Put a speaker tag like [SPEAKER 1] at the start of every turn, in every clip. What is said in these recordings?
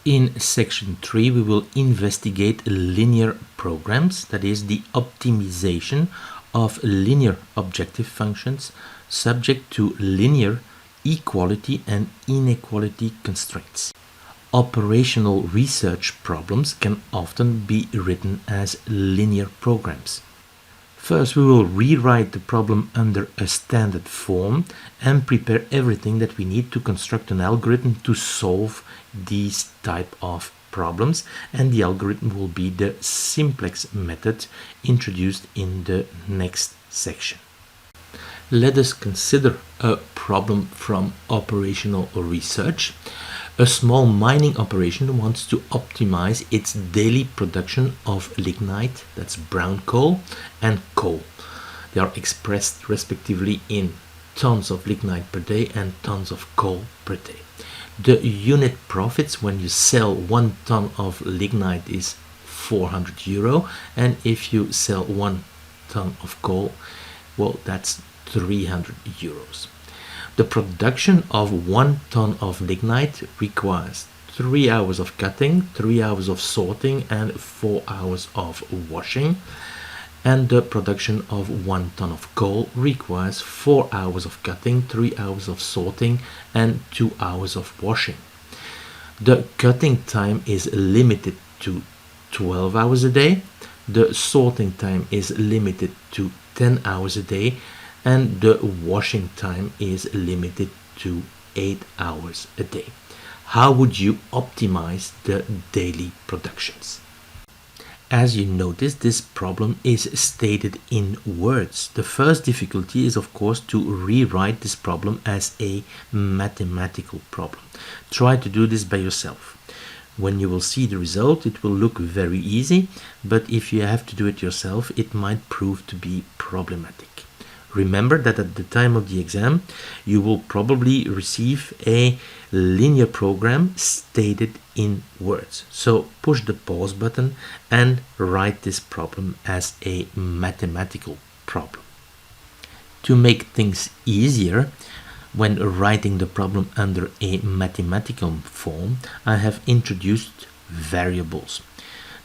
[SPEAKER 1] In section 3, we will investigate linear programs, that is the optimization of linear objective functions subject to linear equality and inequality constraints. Operational research problems can often be written as linear programs. First, we will rewrite the problem under a standard form and prepare everything that we need to construct an algorithm to solve these type of problems, and the algorithm will be the simplex method introduced in the next section. Let us consider a problem from operational research. A small mining operation wants to optimize its daily production of lignite, that's brown coal, and coal. They are expressed respectively in tons of lignite per day and tons of coal per day. The unit profits when you sell 1 ton of lignite is 400 euro, and if you sell 1 ton of coal, well, that's 300 euros. The production of 1 ton of lignite requires 3 hours of cutting, 3 hours of sorting, and 4 hours of washing. And the production of 1 ton of coal requires 4 hours of cutting, 3 hours of sorting, and 2 hours of washing. The cutting time is limited to 12 hours a day. The sorting time is limited to 10 hours a day. And the washing time is limited to 8 hours a day. How would you optimize the daily productions? As you notice, this problem is stated in words. The first difficulty is, of course, to rewrite this problem as a mathematical problem. Try to do this by yourself. When you will see the result, it will look very easy, but if you have to do it yourself, it might prove to be problematic. Remember that at the time of the exam, you will probably receive a linear program stated in words. So push the pause button and write this problem as a mathematical problem. To make things easier, when writing the problem under a mathematical form, I have introduced variables.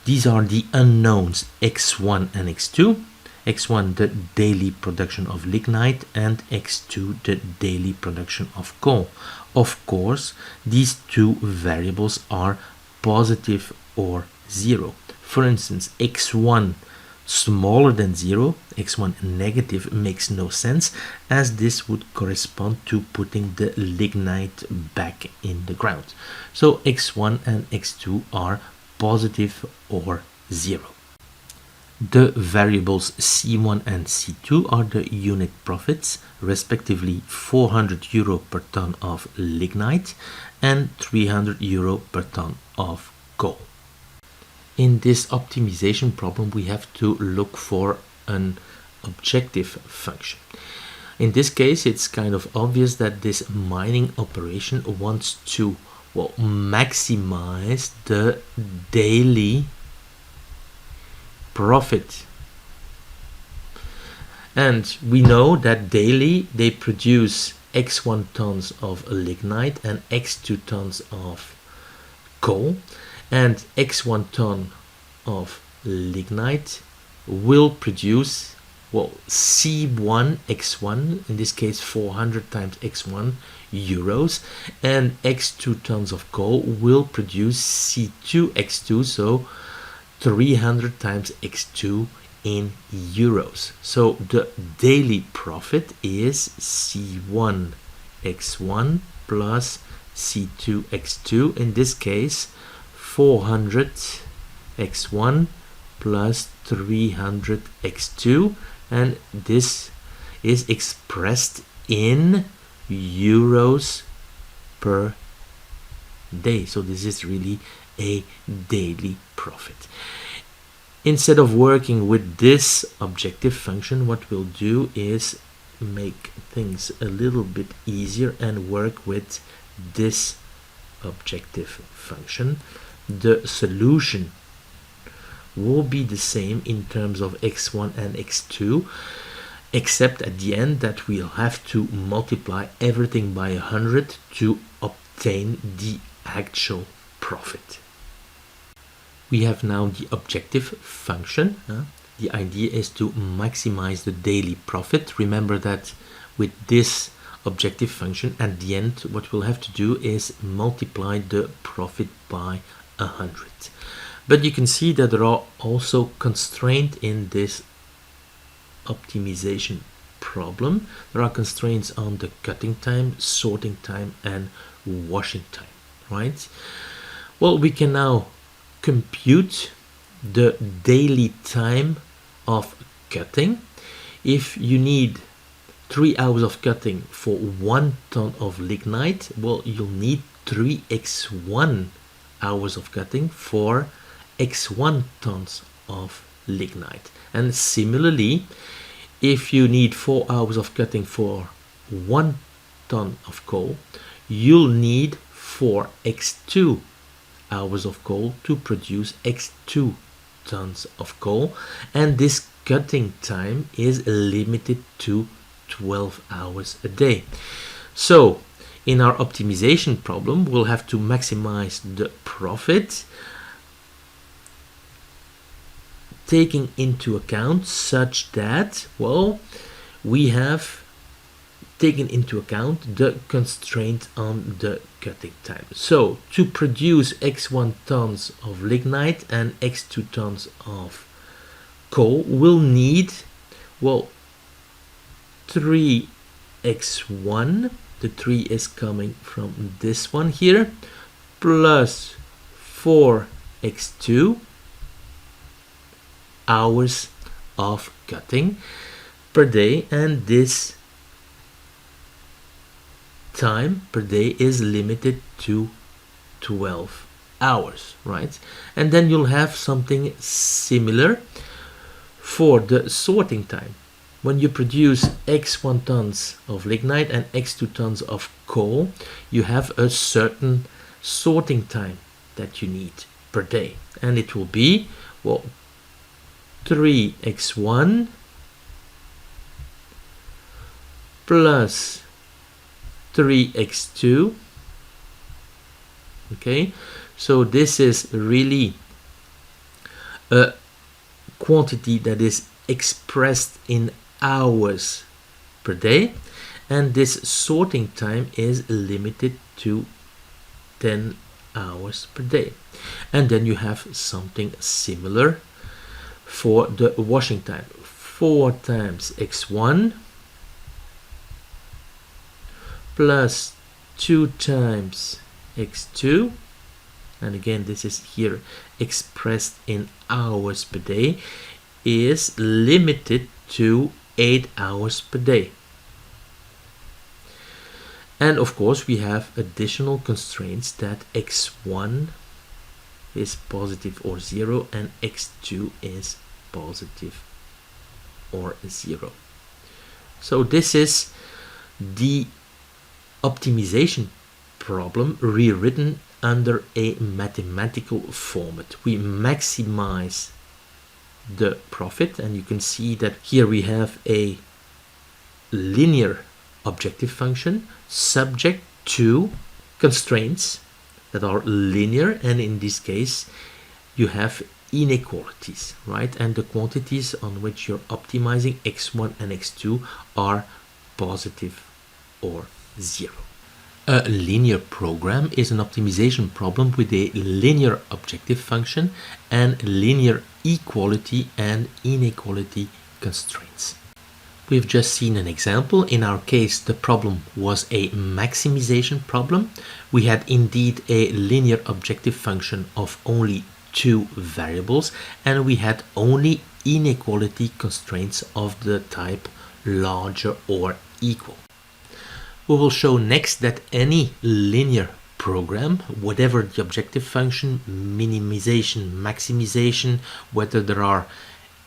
[SPEAKER 1] These are the unknowns x1 and x2. x1 the daily production of lignite, and x2 the daily production of coal. Of course, these two variables are positive or 0. For instance, x1 smaller than 0, x1 negative makes no sense, as this would correspond to putting the lignite back in the ground. So x1 and x2 are positive or 0. The variables C1 and C2 are the unit profits, respectively 400 euro per ton of lignite and 300 euro per ton of coal. In this optimization problem, we have to look for an objective function. In this case, it's kind of obvious that this mining operation wants to, well, maximize the daily profit. And we know that daily they produce x1 tons of lignite and x2 tons of coal, and x1 ton of lignite will produce, well, C1 x1, in this case 400 times x1 euros, and x2 tons of coal will produce C2 x2, so 300 times x2 in euros. So the daily profit is C1 x1 plus C2 x2, in this case 400 x1 plus 300 x2, and this is expressed in euros per day. So this is really a daily profit. Instead of working with this objective function, what we'll do is make things a little bit easier and work with this objective function. The solution will be the same in terms of x1 and x2, except at the end that we'll have to multiply everything by 100 to obtain the actual profit. We have now the objective function. The idea is to maximize the daily profit. Remember that with this objective function, at the end, what we'll have to do is multiply the profit by 100. But you can see that there are also constraints in this optimization problem. There are constraints on the cutting time, sorting time, and washing time, right? Well, we can now compute the daily time of cutting. If you need 3 hours of cutting for 1 ton of lignite, well, you'll need 3x1 hours of cutting for x1 tons of lignite. And similarly, if you need 4 hours of cutting for 1 ton of coal, you'll need 4x2 hours of coal to produce x2 tons of coal, and this cutting time is limited to 12 hours a day. So in our optimization problem, we'll have to maximize the profit, taking into account such that, well, we have taken into account the constraint on the cutting time. So to produce x1 tons of lignite and x2 tons of coal, we'll need, well, 3x1, the 3 is coming from this one here, plus 4x2 hours of cutting per day, and this time per day is limited to 12 hours, right? And then you'll have something similar for the sorting time. When you produce x1 tons of lignite and x2 tons of coal, you have a certain sorting time that you need per day, and it will be, well, 3x1 plus 3x2. Okay, so this is really a quantity that is expressed in hours per day, and this sorting time is limited to 10 hours per day. And then you have something similar for the washing time. 4 times x1 plus 2 times x2, and again this is here expressed in hours per day, is limited to 8 hours per day. And of course we have additional constraints that x1 is positive or 0 and x2 is positive or 0. So this is the optimization problem rewritten under a mathematical format. We maximize the profit, and you can see that here we have a linear objective function subject to constraints that are linear, and in this case you have inequalities, right? And the quantities on which you're optimizing, x1 and x2, are positive or 0. A linear program is an optimization problem with a linear objective function and linear equality and inequality constraints. We've just seen an example. In our case, the problem was a maximization problem. We had indeed a linear objective function of only 2 variables, and we had only inequality constraints of the type larger or equal. We will show next that any linear program, whatever the objective function, minimization, maximization, whether there are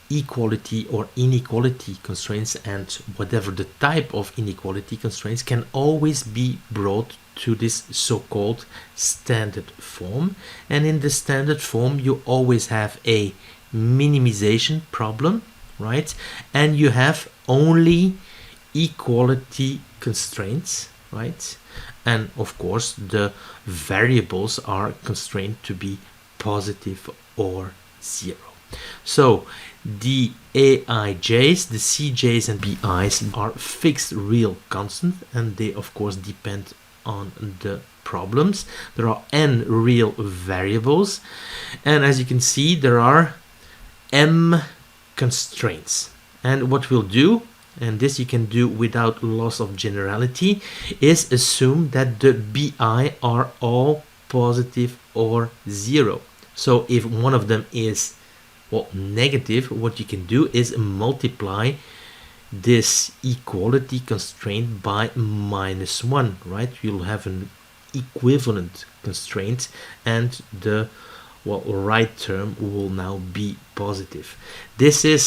[SPEAKER 1] equality or inequality constraints, and whatever the type of inequality constraints, can always be brought to this so-called standard form. And in the standard form you always have a minimization problem, right? And you have only equality constraints, right? and of course the variables are constrained to be positive or 0. So the aij's, the cj's and bi's are fixed real constant, and they of course depend on the problems. There are n real variables, and as you can see there are m constraints. And what we'll do, and this you can do without loss of generality, is assume that the bi are all positive or 0. So if one of them is, well, negative, what you can do is multiply this equality constraint by -1, right? You'll have an equivalent constraint, and the, well, right term will now be positive. This is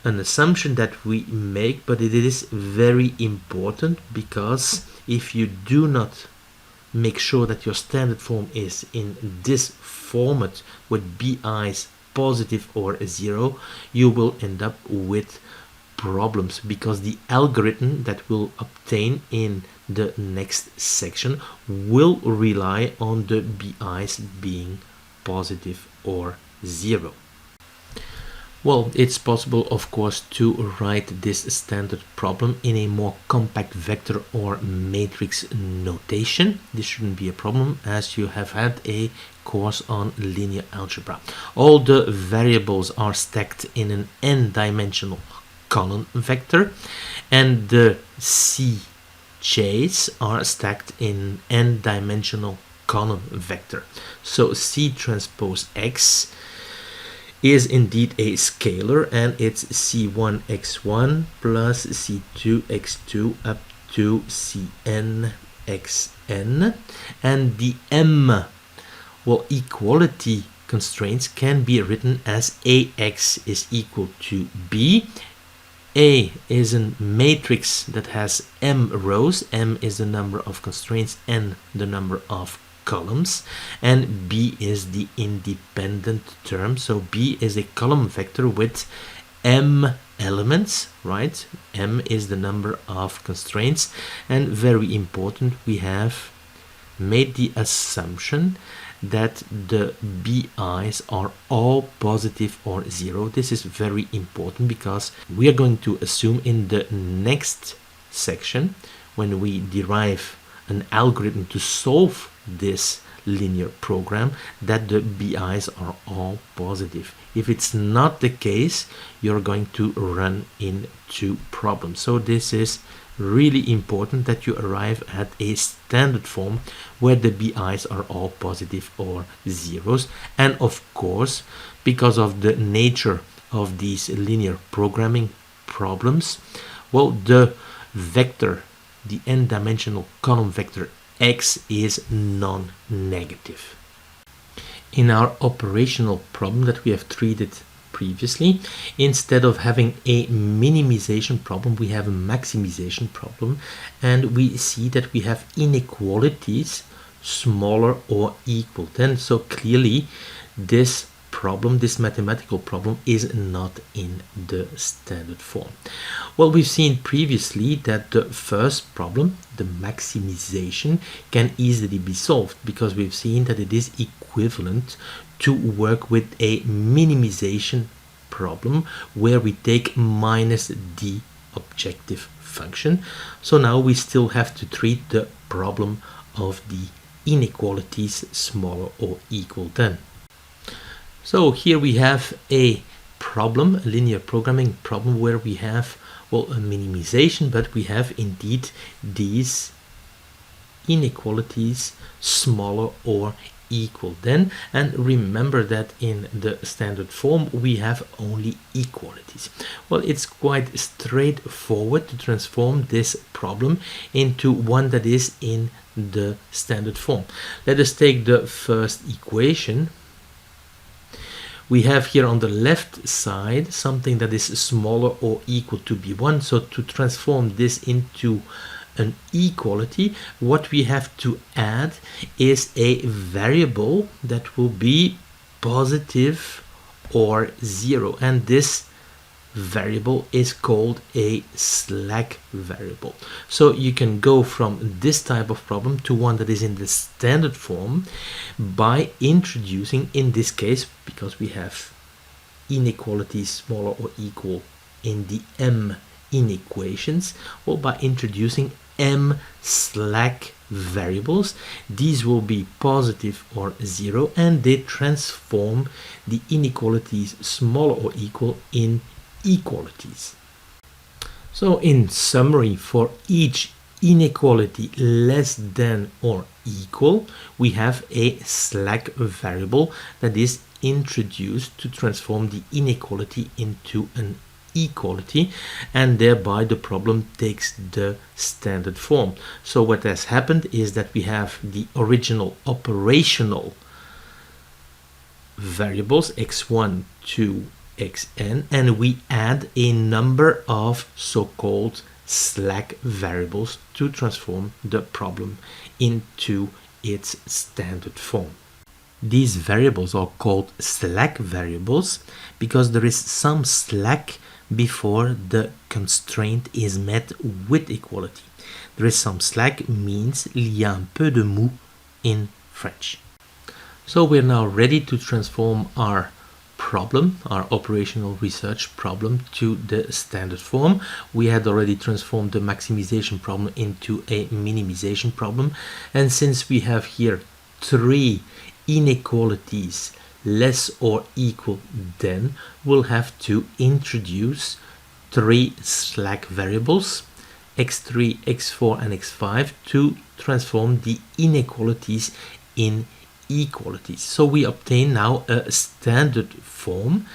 [SPEAKER 1] an assumption that we make, but it is very important, because if you do not make sure that your standard form is in this format with bi's positive or 0, you will end up with problems, because the algorithm that we'll obtain in the next section will rely on the bi's being positive or 0. Well, it's possible, of course, to write this standard problem in a more compact vector or matrix notation. This shouldn't be a problem, as you have had a course on linear algebra. All the variables are stacked in an n-dimensional column vector, and the cj's are stacked in n-dimensional column vector. So C transpose X is indeed a scalar, and it's C1x1 plus C2x2 up to Cn xn, and the m, well, equality constraints can be written as Ax is equal to B. A is a matrix that has m rows, m is the number of constraints, n the number of columns, and B is the independent term. So B is a column vector with m elements, right? M is the number of constraints, and very important, we have made the assumption that the bi's are all positive or 0. This is very important, because we are going to assume in the next section, when we derive an algorithm to solve this linear program, that the bi's are all positive. If it's not the case, you're going to run into problems. So this is really important, that you arrive at a standard form where the bi's are all positive or 0s. And of course, because of the nature of these linear programming problems, well, the vector, the n-dimensional column vector X, is non-negative. In our operational problem that we have treated previously, instead of having a minimization problem, we have a maximization problem, and we see that we have inequalities smaller or equal than. So clearly this problem, this mathematical problem, is not in the standard form. Well, we've seen previously that the first problem, the maximization, can easily be solved, because we've seen that it is equivalent to work with a minimization problem where we take minus the objective function. So now we still have to treat the problem of the inequalities smaller or equal than. So here we have a problem, a linear programming problem, where we have, well, a minimization, but we have indeed these inequalities smaller or equal than. And remember that in the standard form we have only equalities. Well, it's quite straightforward to transform this problem into one that is in the standard form. Let us take the first equation. We have here on the left side something that is smaller or equal to b1. So to transform this into an equality, what we have to add is a variable that will be positive or 0. And this variable is called a slack variable. So you can go from this type of problem to one that is in the standard form by introducing, in this case, because we have inequalities smaller or equal in the m inequations, or by introducing m slack variables. These will be positive or zero, and they transform the inequalities smaller or equal in equalities. So in summary, for each inequality less than or equal, we have a slack variable that is introduced to transform the inequality into an equality, and thereby the problem takes the standard form. So what has happened is that we have the original operational variables x1 to xn, and we add a number of so-called slack variables to transform the problem into its standard form. These variables are called slack variables because there is some slack before the constraint is met with equality. There is some slack means il y a un peu de mou in French. So we're now ready to transform our problem, our operational research problem, to the standard form. We had already transformed the maximization problem into a minimization problem, and since we have here three inequalities less or equal than, we'll have to introduce three slack variables, x3, x4 and x5, to transform the inequalities in equalities. So we obtain now a standard form,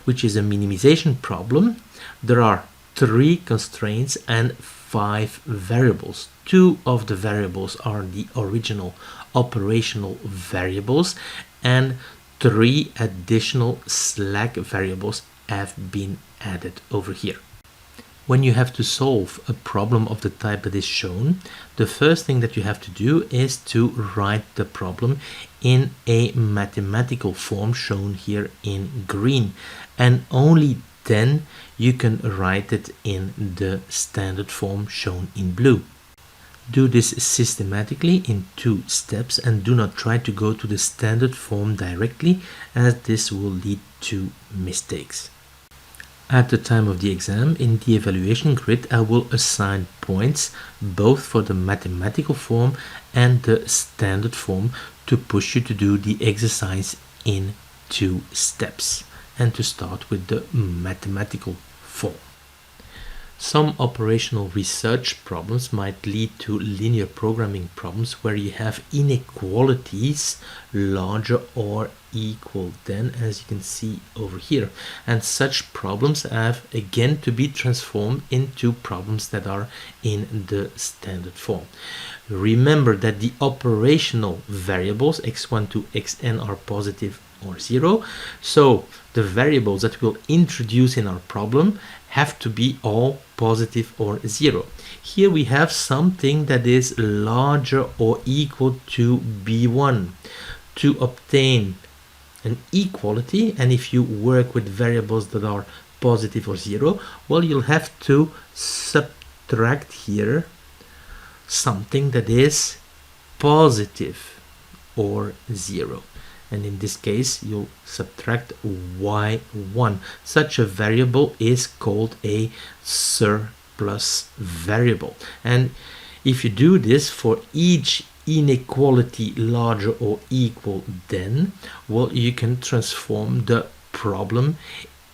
[SPEAKER 1] which is a minimization problem. There are three constraints and 5 variables. 2 of the variables are the original operational variables, and 3 additional slack variables have been added over here. When you have to solve a problem of the type that is shown, the first thing that you have to do is to write the problem in a mathematical form shown here in green, and only then you can write it in the standard form shown in blue. Do this systematically in 2 steps, and do not try to go to the standard form directly, as this will lead to mistakes. At the time of the exam, in the evaluation grid, I will assign points both for the mathematical form and the standard form to push you to do the exercise in 2 steps, and to start with the mathematical form. Some operational research problems might lead to linear programming problems where you have inequalities larger or equal than, as you can see over here, and such problems have again to be transformed into problems that are in the standard form. Remember that the operational variables x1 to xn are positive or 0, so the variables that we'll introduce in our problem have to be all positive or 0. Here we have something that is larger or equal to b1. To obtain an equality, and if you work with variables that are positive or 0, well, you'll have to subtract here something that is positive or 0. And in this case, you'll subtract y1. Such a variable is called a surplus variable. And if you do this for each inequality larger or equal than, well, you can transform the problem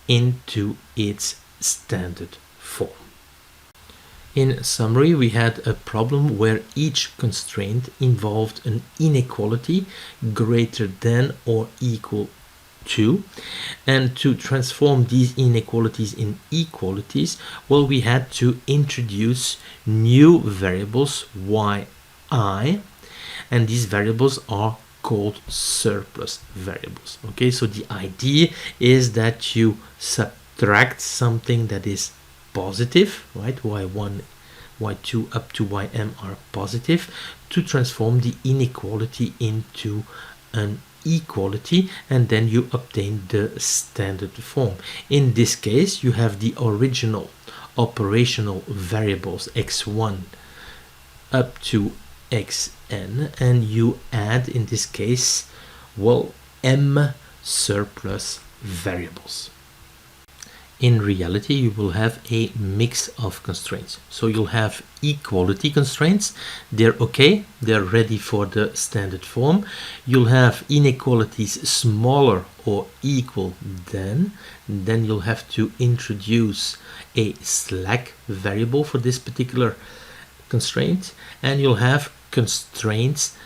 [SPEAKER 1] into its standard form. In summary, we had a problem where each constraint involved an inequality greater than or equal to, and to transform these inequalities in equalities, well, we had to introduce new variables yi, and these variables are called surplus variables. Okay, so the idea is that you subtract something that is positive, right? y1, y2 up to ym are positive, to transform the inequality into an equality, and then you obtain the standard form. In this case, you have the original operational variables x1 up to xn, and you add, in this case, well, m surplus variables. In reality, you will have a mix of constraints. So you'll have equality constraints. They're okay. They're ready for the standard form. You'll have inequalities smaller or equal than. Then you'll have to introduce a slack variable for this particular constraint. And you'll have constraints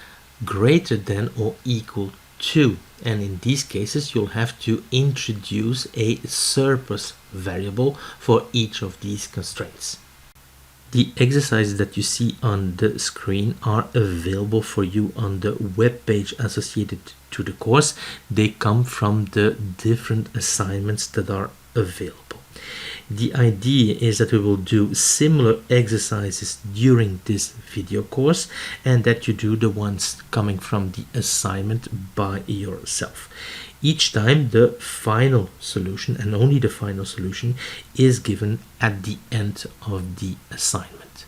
[SPEAKER 1] greater than or equal to. And in these cases, you'll have to introduce a surplus variable for each of these constraints. The exercises that you see on the screen are available for you on the web page associated to the course. They come from the different assignments that are available. The idea is that we will do similar exercises during this video course, and that you do the ones coming from the assignment by yourself. Each time the final solution, and only the final solution, is given at the end of the assignment.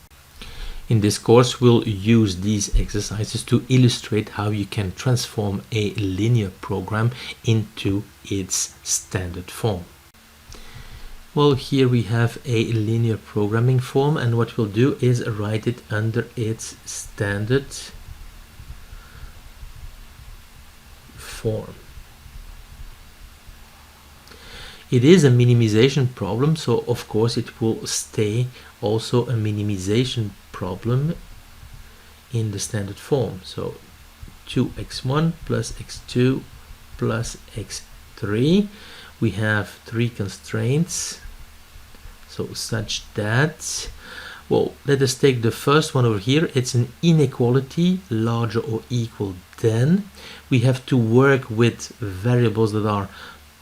[SPEAKER 1] In this course, we'll use these exercises to illustrate how you can transform a linear program into its standard form. Well, here we have a linear programming form, and what we'll do is write it under its standard form. It is a minimization problem, so of course it will stay also a minimization problem in the standard form. So 2x1 plus x2 plus x3. We have three constraints. So such that, well, let us take the first one over here. It's an inequality larger or equal than. We have to work with variables that are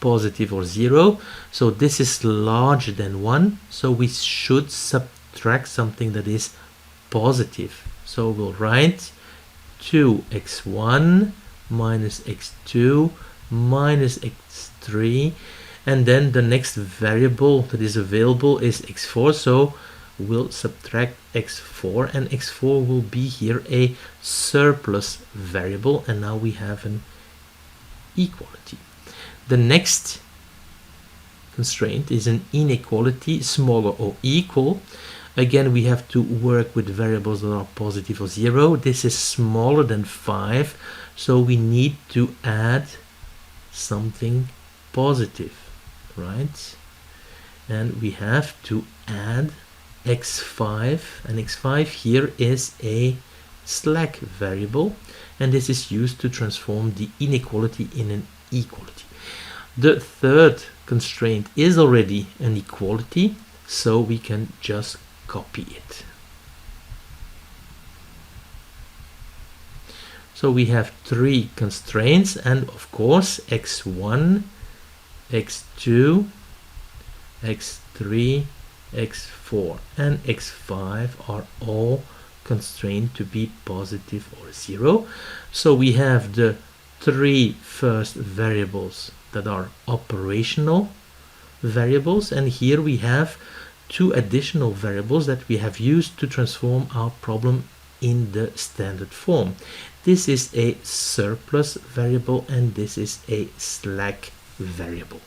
[SPEAKER 1] positive or 0. So this is larger than 1. So we should subtract something that is positive. So we'll write 2x1 minus x2 minus x3. And then the next variable that is available is x4, so we'll subtract x4, and x4 will be here a surplus variable, and now we have an equality. The next constraint is an inequality smaller or equal. Again, we have to work with variables that are positive or 0. This is smaller than 5, so we need to add something positive. Right, and we have to add x5, and x5 here is a slack variable, and this is used to transform the inequality in an equality. The third constraint is already an equality, so we can just copy it. So we have three constraints, and of course x1, x2, x3, x4 and x5 are all constrained to be positive or 0. So we have the three first variables that are operational variables, and here we have two additional variables that we have used to transform our problem in the standard form. This is a surplus variable and this is a slack variable.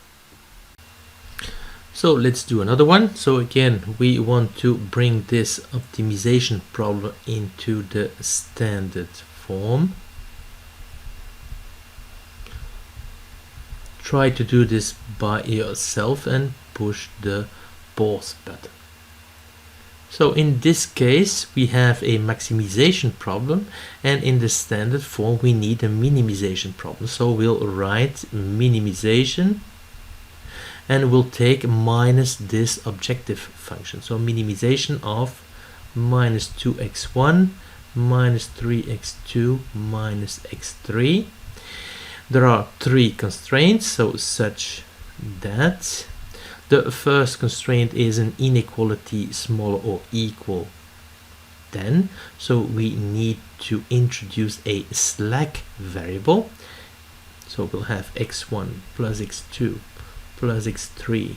[SPEAKER 1] So let's do another one. So again, we want to bring this optimization problem into the standard form. Try to do this by yourself and push the pause button. So in this case, we have a maximization problem, and in the standard form we need a minimization problem. So we'll write minimization and we'll take minus this objective function. So minimization of minus 2x1 minus 3x2 minus x3. There are three constraints, so such that the first constraint is an inequality smaller or equal than, so we need to introduce a slack variable. So we'll have x1 plus x2 plus x3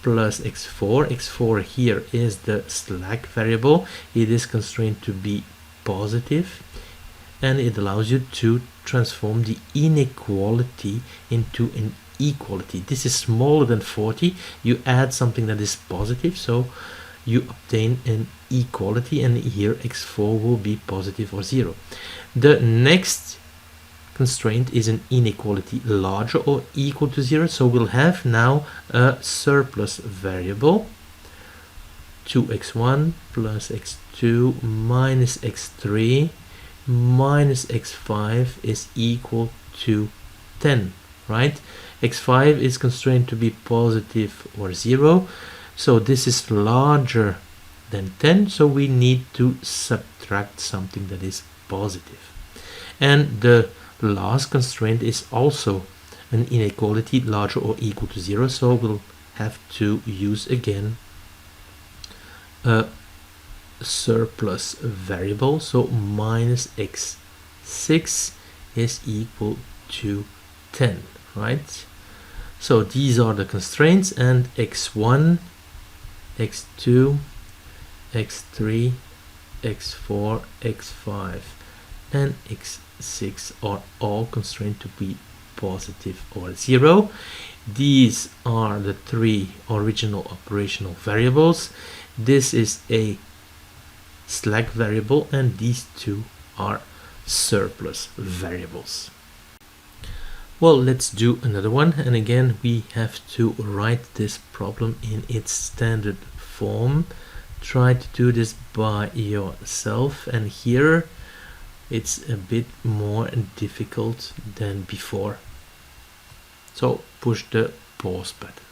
[SPEAKER 1] plus x4. x4 here is the slack variable. It is constrained to be positive, and it allows you to transform the inequality into an equality. This is smaller than 40. You add something that is positive, so you obtain an equality, and here x4 will be positive or 0. The next constraint is an inequality larger or equal to 0, so we'll have now a surplus variable. 2x1 plus x2 minus x3 minus x5 is equal to 10, right? x5 is constrained to be positive or 0, so this is larger than 10, so we need to subtract something that is positive. And the last constraint is also an inequality larger or equal to 0, so we'll have to use again a surplus variable. So minus x6 is equal to 10, right? So these are the constraints, and x1, x2, x3, x4, x5 and x6 are all constrained to be positive or 0. These are the three original operational variables. This is a slack variable, and these two are surplus variables. Well, let's do another one, and again we have to write this problem in its standard form. Try to do this by yourself, and here it's a bit more difficult than before, so push the pause button.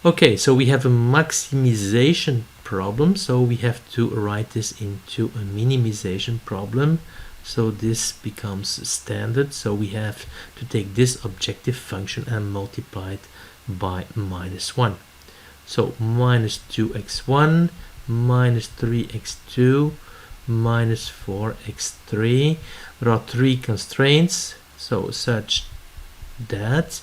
[SPEAKER 1] Okay, so we have a maximization problem, so we have to write this into a minimization problem. So this becomes standard, so we have to take this objective function and multiply it by -1. So minus 2x1 minus 3x2 minus 4x3. There are three constraints, so such that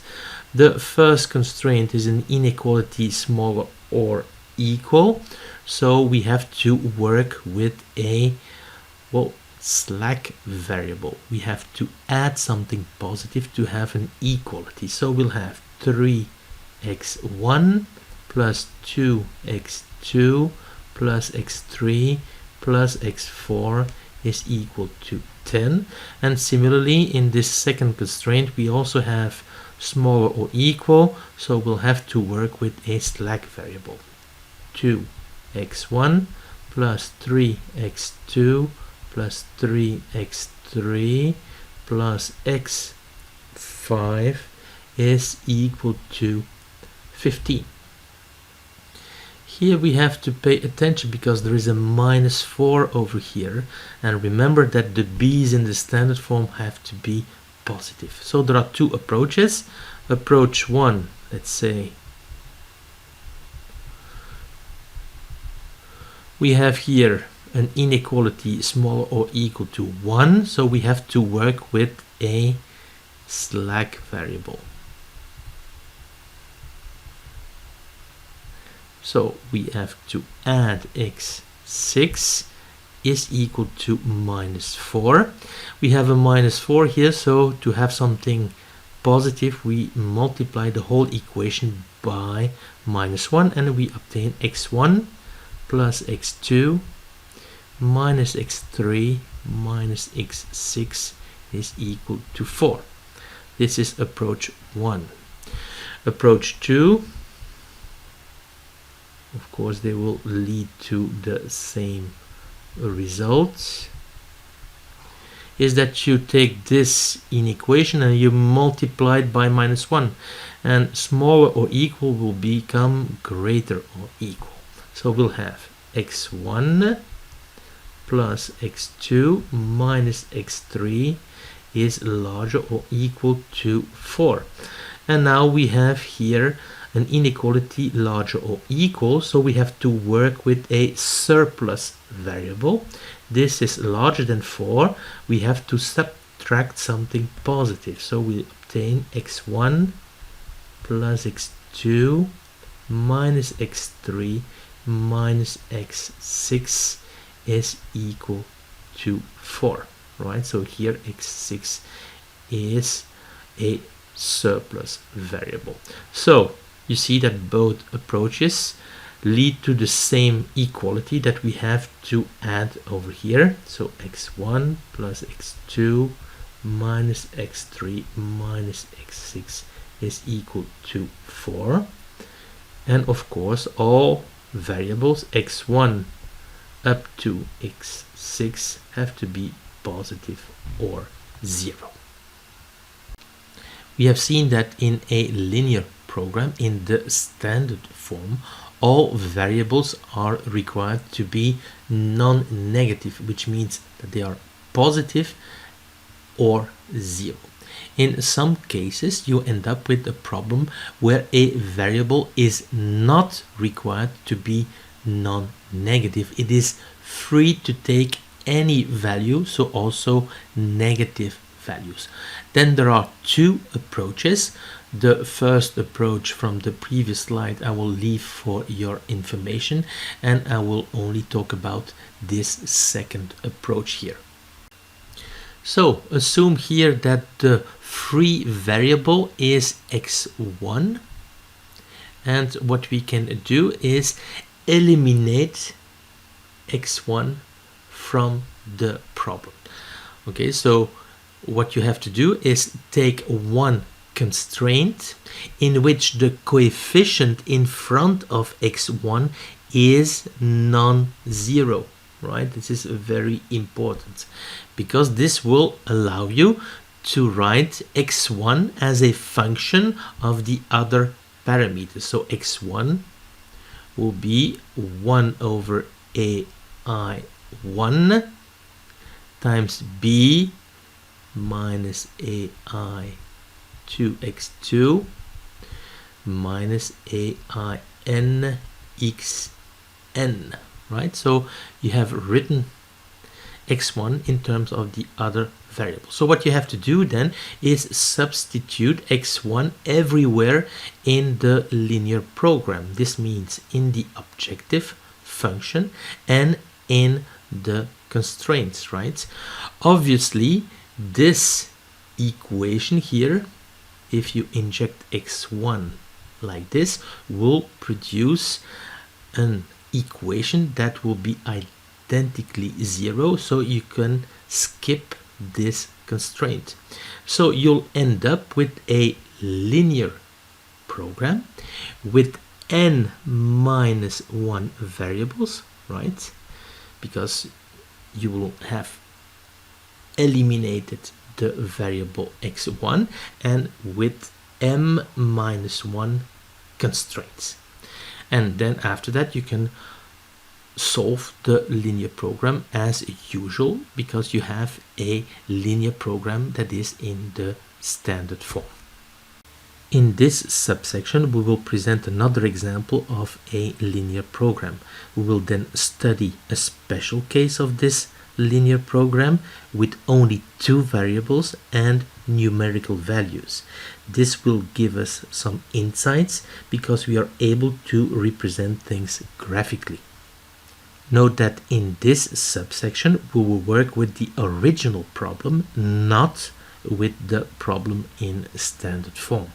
[SPEAKER 1] the first constraint is an inequality smaller or equal, so we have to work with a, well, slack variable. We have to add something positive to have an equality, so we'll have 3x1 plus 2x2 plus x3 plus x4 is equal to 10. And similarly, in this second constraint we also have smaller or equal, so we'll have to work with a slack variable. 2x1 plus 3x2 plus 3x3 plus x5 is equal to 15. Here we have to pay attention because there is a -4 over here, and remember that the b's in the standard form have to be positive. So there are two approaches. Approach 1, let's say we have here an inequality smaller or equal to 1, so we have to work with a slack variable. So we have to add x6 is equal to -4. We have a -4 here, so to have something positive we multiply the whole equation by -1, and we obtain x1 plus x2 minus x3 minus x6 is equal to 4. This is approach 1. Approach 2, of course they will lead to the same results, is that you take this inequation and you multiply it by -1, and smaller or equal will become greater or equal. So we'll have x1 plus x2 minus x3 is larger or equal to 4. And now we have here an inequality larger or equal, so we have to work with a surplus variable. This is larger than 4. We have to subtract extract something positive. So we obtain x1 plus x2 minus x3 minus x6 is equal to 4, right? So here x6 is a surplus variable. So you see that both approaches lead to the same equality that we have to add over here. So x1 plus x2 minus x3 minus x6 is equal to 4. And of course all variables x1 up to x6 have to be positive or 0. We have seen that in a linear program, in the standard form, all variables are required to be non-negative, which means that they are positive or 0. In some cases, you end up with a problem where a variable is not required to be non-negative. It is free to take any value, so also negative values. Then there are two approaches. The first approach from the previous slide I will leave for your information, and I will only talk about this second approach here. So assume here that the free variable is x1, and what we can do is eliminate x1 from the problem. Okay, so what you have to do is take one constraint in which the coefficient in front of x1 is non-zero, right? This is very important because this will allow you to write x1 as a function of the other parameters. So x1 will be 1 over ai1 times b minus ai 2x2 minus ain xn, right? So you have written x1 in terms of the other variable. So what you have to do then is substitute x1 everywhere in the linear program. This means in the objective function and in the constraints, right? Obviously this equation here, if you inject x1 like this, will produce an equation that will be identically 0, so you can skip this constraint. So you'll end up with a linear program with n minus 1 variables, right? Because you will have eliminated the variable x1 and with m minus 1 constraints. And then after that you can solve the linear program as usual because you have a linear program that is in the standard form. In this subsection we will present another example of a linear program. We will then study a special case of this linear program with only two variables and numerical values. This will give us some insights because we are able to represent things graphically. Note that in this subsection we will work with the original problem, not with the problem in standard form.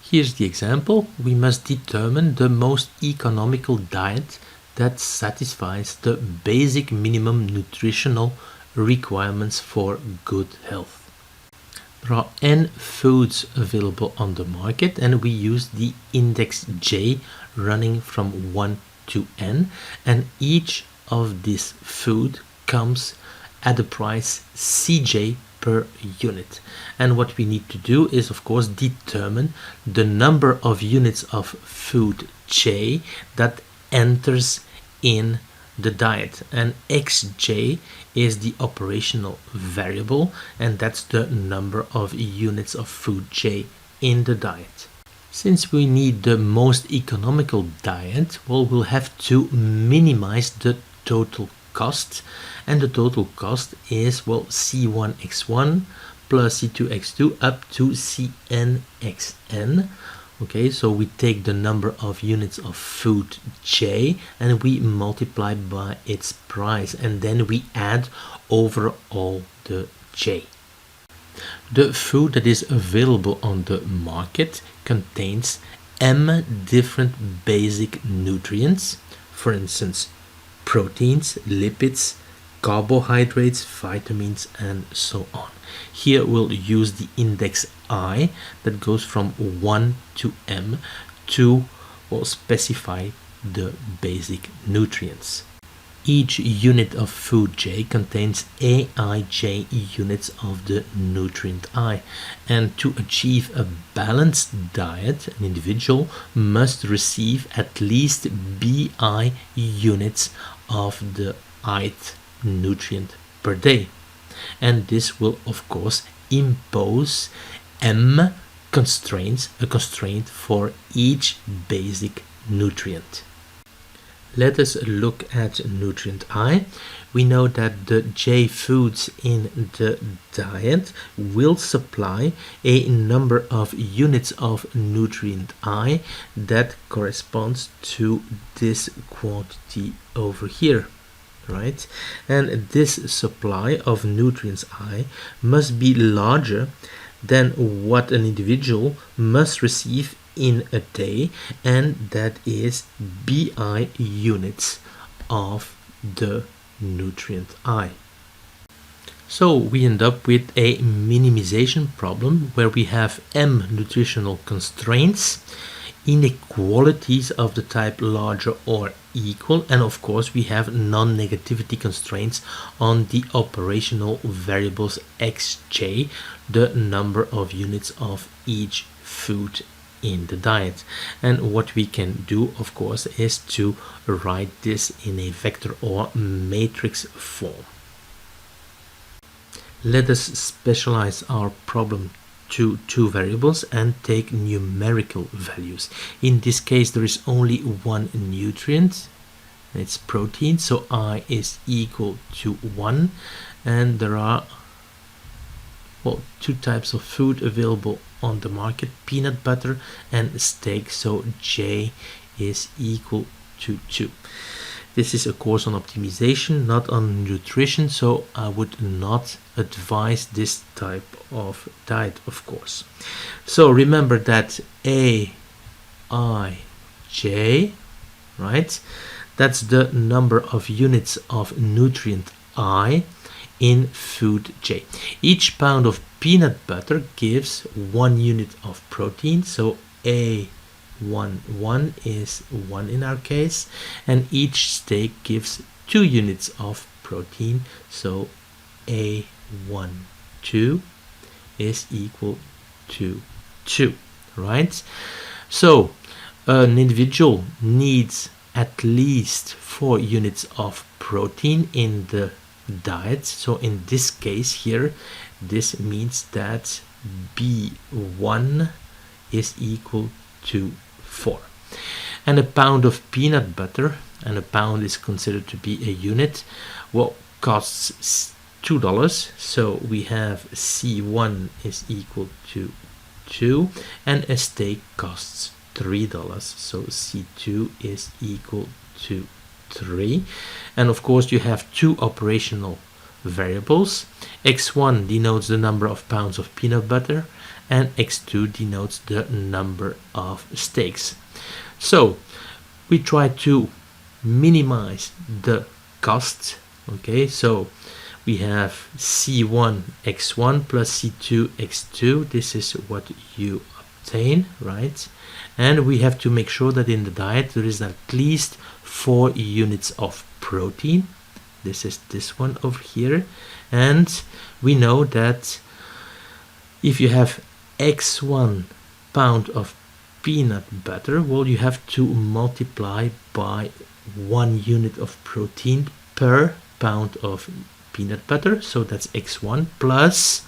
[SPEAKER 1] Here's the example. We must determine the most economical diet that satisfies the basic minimum nutritional requirements for good health. There are n foods available on the market and we use the index j running from 1 to n, and each of this food comes at a price cj per unit. And what we need to do is of course determine the number of units of food j that enters in the diet, and xj is the operational variable, and that's the number of units of food j in the diet. Since we need the most economical diet, well, we'll have to minimize the total cost, and the total cost is, well, C1x1 plus C2x2 up to Cnxn. Okay, so we take the number of units of food J and we multiply by its price, and then we add over all the J. The food that is available on the market contains M different basic nutrients, for instance, proteins, lipids, carbohydrates, vitamins, and so on. Here we'll use the index I that goes from 1 to M to, well, specify the basic nutrients. Each unit of food J contains Aij units of the nutrient I, and to achieve a balanced diet, an individual must receive at least Bi units of the ith nutrient per day. And this will, of course, impose M constraints, a constraint for each basic nutrient. Let us look at nutrient I. We know that the J foods in the diet will supply a number of units of nutrient I that corresponds to this quantity over here, right? And this supply of nutrients I must be larger than what an individual must receive in a day, and that is Bi units of the nutrient I. So we end up with a minimization problem where we have M nutritional constraints, inequalities of the type larger or equal, and of course we have non-negativity constraints on the operational variables xj, the number of units of each food in the diet. And what we can do, of course, is to write this in a vector or matrix form. Let us specialize our problem to two variables and take numerical values. In this case there is only one nutrient, it's protein, so I is equal to 1, and there are, well, two types of food available on the market, peanut butter and steak, so J is equal to 2. This is a course on optimization, not on nutrition, so I would not advise this type of diet, of course. So remember that Aij, right, that's the number of units of nutrient I in food J. Each pound of peanut butter gives 1 unit of protein, so A11 is 1 in our case, and each steak gives 2 units of protein, so A12 is equal to 2, right? So an individual needs at least 4 units of protein in the diet, so in this case here this means that B1 is equal to 4. And a pound of peanut butter, and a pound is considered to be a unit, well, costs $2, so we have C1 is equal to 2, and a steak costs $3, so C2 is equal to 3. And of course you have two operational variables. X1 denotes the number of pounds of peanut butter, and X2 denotes the number of steaks. So we try to minimize the cost. Okay, so we have C1 X1 plus C2 X2. This is what you obtain, right? And we have to make sure that in the diet there is at least 4 units of protein. This is this one over here, and we know that if you have X1 pound of peanut butter, well, you have to multiply by 1 unit of protein per pound of peanut butter, so that's X1 plus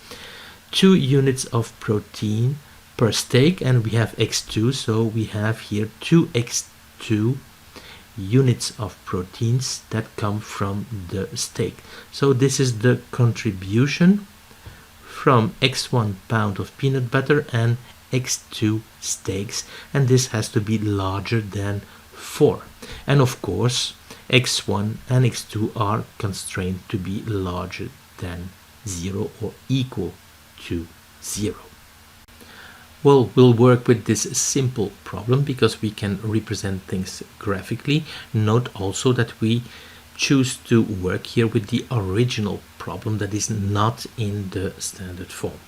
[SPEAKER 1] 2 units of protein per steak, and we have X2, so we have here 2X2 units of proteins that come from the steak. So this is the contribution from x1 pound of peanut butter and x2 steaks, and this has to be larger than 4. And of course x1 and x2 are constrained to be larger than 0 or equal to 0. Well, we'll work with this simple problem because we can represent things graphically. Note also that we choose to work here with the original problem that is not in the standard form.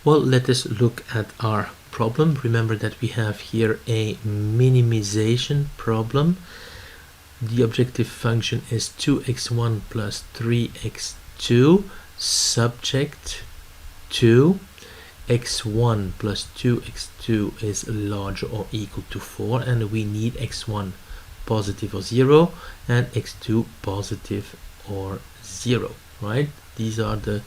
[SPEAKER 1] Well, let us look at our problem. Remember that we have here a minimization problem. The objective function is 2x1 plus 3x2 subject to x1 plus 2x2 is larger or equal to 4, and we need x1 positive or 0 and x2 positive or 0, right? These are the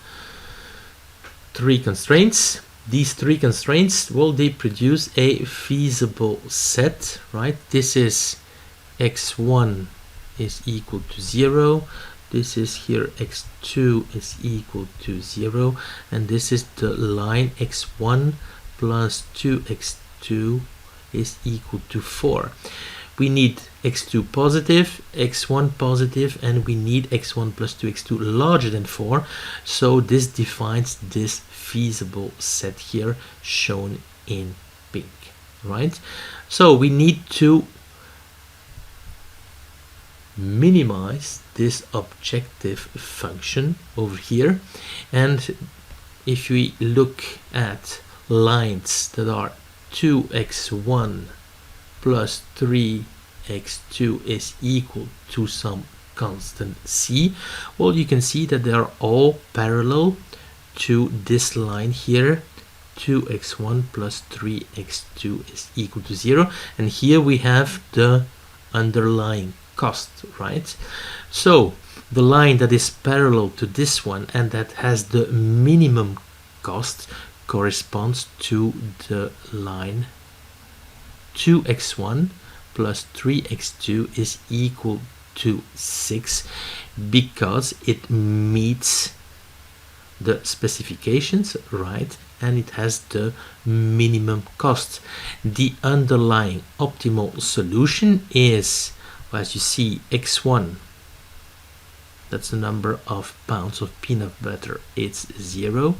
[SPEAKER 1] three constraints. These three constraints, well, they produce a feasible set, right? This is x1 is equal to 0. This is here x2 is equal to 0, and this is the line x1 plus 2x2 is equal to 4. We need x2 positive, x1 positive, and we need x1 plus 2x2 larger than 4. So this defines this feasible set here shown in pink, right? So we need to minimize this objective function over here, and if we look at lines that are 2x1 plus 3x2 is equal to some constant c, well, you can see that they are all parallel to this line here. 2x1 plus 3x2 is equal to 0, and here we have the underlying cost, right? So the line that is parallel to this one and that has the minimum cost corresponds to the line 2x1 plus 3x2 is equal to 6, because it meets the specifications, right? And it has the minimum cost. The underlying optimal solution is, as you see, x1, that's the number of pounds of peanut butter, it's 0,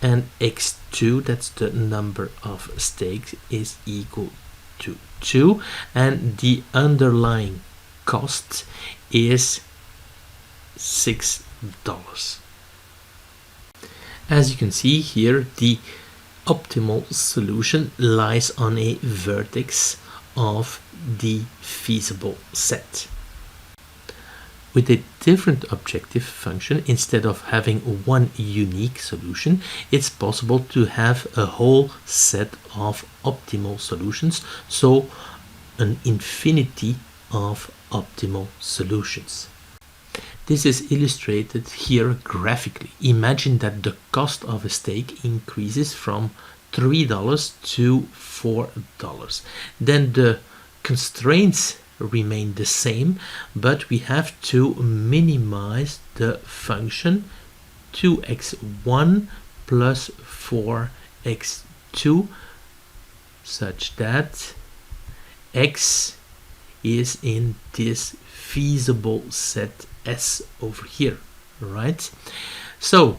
[SPEAKER 1] and x2, that's the number of steaks, is equal to 2, and the underlying cost is $6. As you can see here, the optimal solution lies on a vertex of the feasible set. With a different objective function, instead of having one unique solution, it's possible to have a whole set of optimal solutions, so an infinity of optimal solutions. This is illustrated here graphically. Imagine that the cost of a steak increases from $3 to $4. Then the constraints remain the same, but we have to minimize the function 2x1 plus 4x2 such that x is in this feasible set S over here, right? So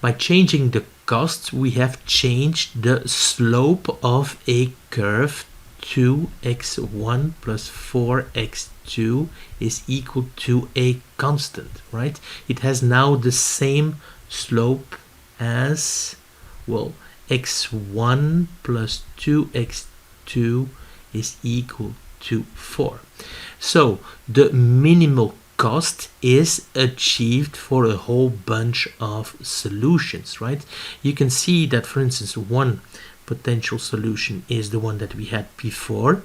[SPEAKER 1] by changing the cost, we have changed the slope of a curve. 2x1 plus 4x2 is equal to a constant, right? It has now the same slope as, well, x1 plus 2x2 is equal to 4. So the minimal cost is achieved for a whole bunch of solutions, right? You can see that, for instance, one potential solution is the one that we had before,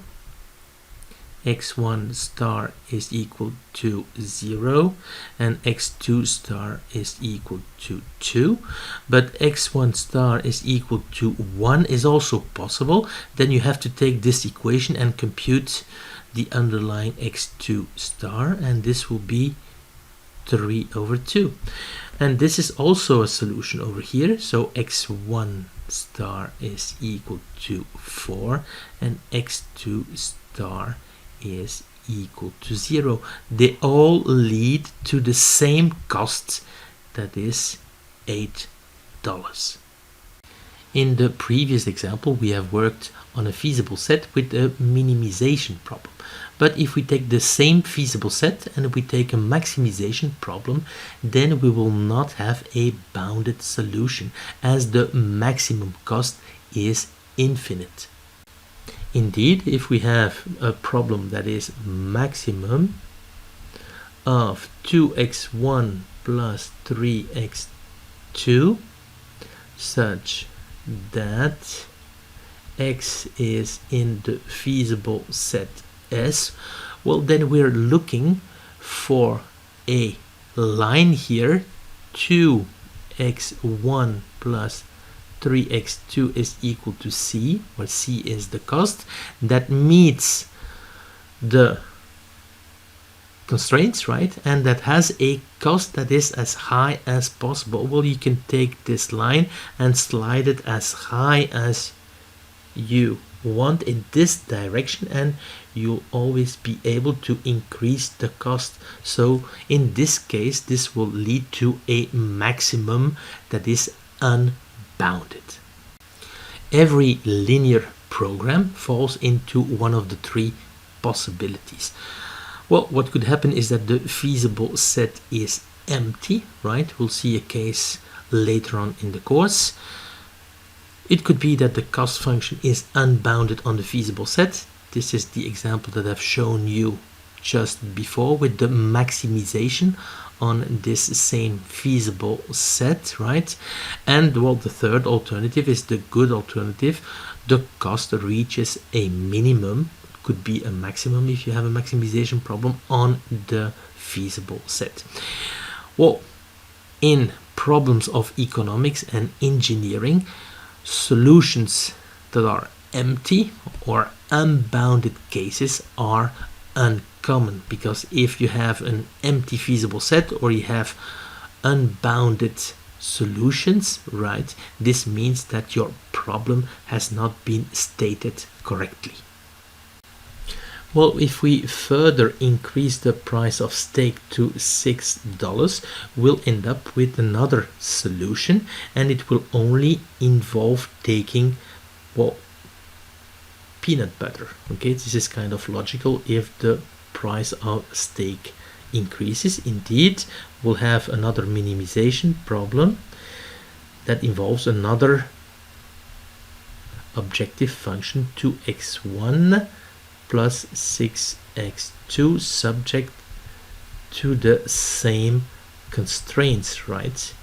[SPEAKER 1] x1 star is equal to 0 and x2 star is equal to 2, but x1 star is equal to 1 is also possible. Then you have to take this equation and compute the underlying x2 star, and this will be 3 over 2. And this is also a solution over here, so x1 star is equal to 4 and x2 star is equal to 0. They all lead to the same cost, that is $8. In the previous example, we have worked on a feasible set with a minimization problem. But if we take the same feasible set and we take a maximization problem, then we will not have a bounded solution, as the maximum cost is infinite. Indeed, if we have a problem that is maximum of 2x1 plus 3x2 such that x is in the feasible set S, well, then we're looking for a line here, 2x1 plus 3x2 is equal to C, where C is the cost, that meets the constraints, right? And that has a cost that is as high as possible. Well, you can take this line and slide it as high as you want in this direction, and you'll always be able to increase the cost. So in this case, this will lead to a maximum that is unbounded. Every linear program falls into one of the three possibilities. Well, what could happen is that the feasible set is empty, right? We'll see a case later on in the course. It could be that the cost function is unbounded on the feasible set. This is the example that I've shown you just before with the maximization on this same feasible set, right? And well, the third alternative is the good alternative. The cost reaches a minimum, could be a maximum if you have a maximization problem on the feasible set. Well, in problems of economics and engineering, solutions that are empty or unbounded cases are uncommon, because if you have an empty feasible set or you have unbounded solutions, right, this means that your problem has not been stated correctly. Well, if we further increase the price of steak to $6, we'll end up with another solution, and it will only involve taking, well, peanut butter. Okay, this is kind of logical. If the price of steak increases, indeed, we'll have another minimization problem that involves another objective function, 2x1 plus 6x2 subject to the same constraints, right?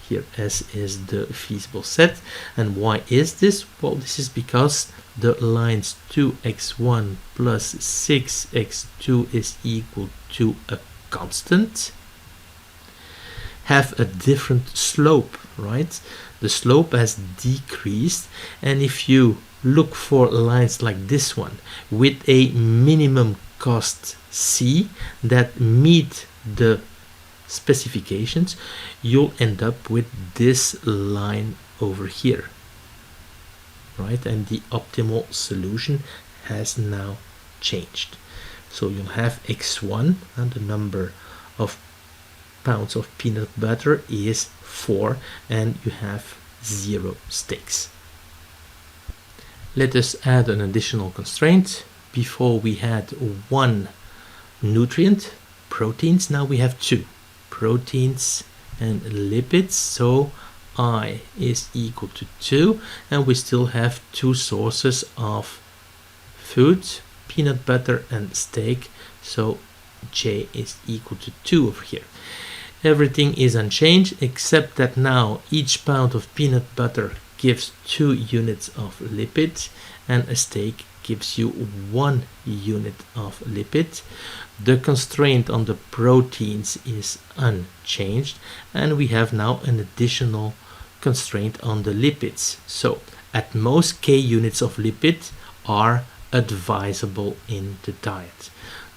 [SPEAKER 1] Here S is the feasible set. And why is this? Well, this is because the lines 2x1 plus 6x2 is equal to a constant have a different slope, right? The slope has decreased, and if you look for lines like this one with a minimum cost C that meet the specifications, you'll end up with this line over here, right? And the optimal solution has now changed. So you'll have x1, and the number of pounds of peanut butter is 4, and you have 0 steaks. Let us add an additional constraint. Before we had one nutrient, proteins. Now we have two, proteins and lipids. So I is equal to 2, and we still have two sources of food, peanut butter and steak. So J is equal to 2 over here. Everything is unchanged, except that now each pound of peanut butter gives 2 units of lipid, and a steak gives you 1 unit of lipid. The constraint on the proteins is unchanged, and we have now an additional constraint on the lipids. So at most k units of lipid are advisable in the diet.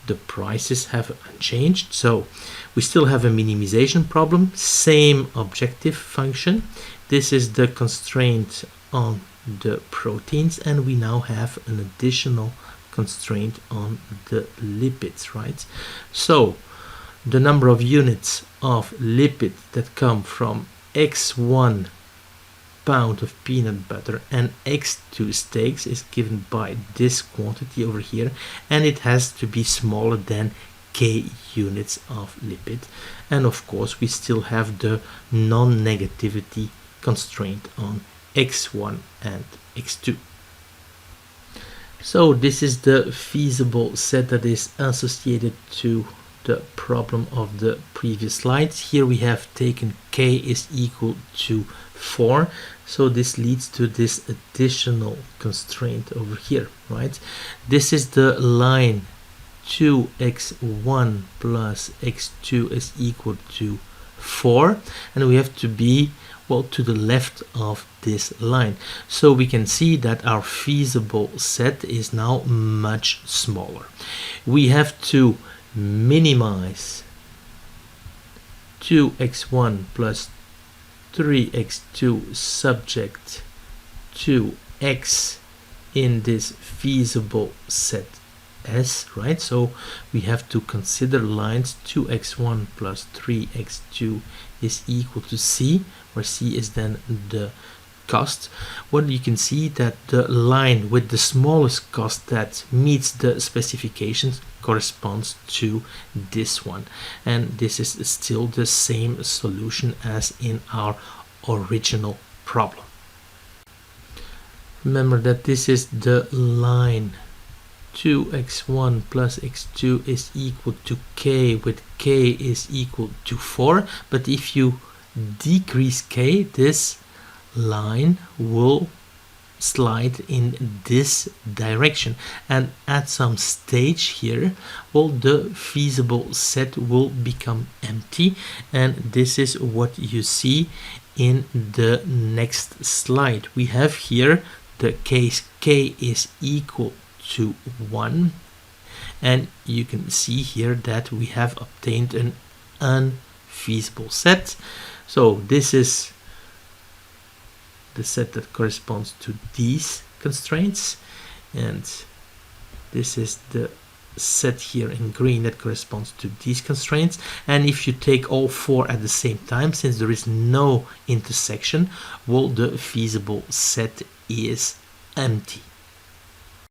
[SPEAKER 1] The prices have unchanged, so we still have a minimization problem, same objective function. This is the constraint on the proteins, and we now have an additional constraint on the lipids, right? So the number of units of lipid that come from x1 pound of peanut butter and x2 steaks is given by this quantity over here, and it has to be smaller than k units of lipid. And of course we still have the non-negativity constraint on x1 and x2. So this is the feasible set that is associated to the problem of the previous slides. Here we have taken k is equal to 4, so this leads to this additional constraint over here, right? This is the line 2x1 plus x2 is equal to 4, and we have to be, well, to the left of this line. So we can see that our feasible set is now much smaller. We have to minimize 2x1 plus 3x2 subject to x in this feasible set S, right? So we have to consider lines 2x1 plus 3x2 is equal to C, where C is then the cost. Well, you can see that the line with the smallest cost that meets the specifications corresponds to this one, and this is still the same solution as in our original problem. Remember that this is the line 2x1 plus x2 is equal to k, with k is equal to 4, but if you decrease k, this line will slide in this direction, and at some stage here, well, the feasible set will become empty, and this is what you see in the next slide. We have here the case k is equal to 1, and you can see here that we have obtained an unfeasible set. So this is the set that corresponds to these constraints, and this is the set here in green that corresponds to these constraints. And if you take all 4 at the same time, since there is no intersection, well, the feasible set is empty.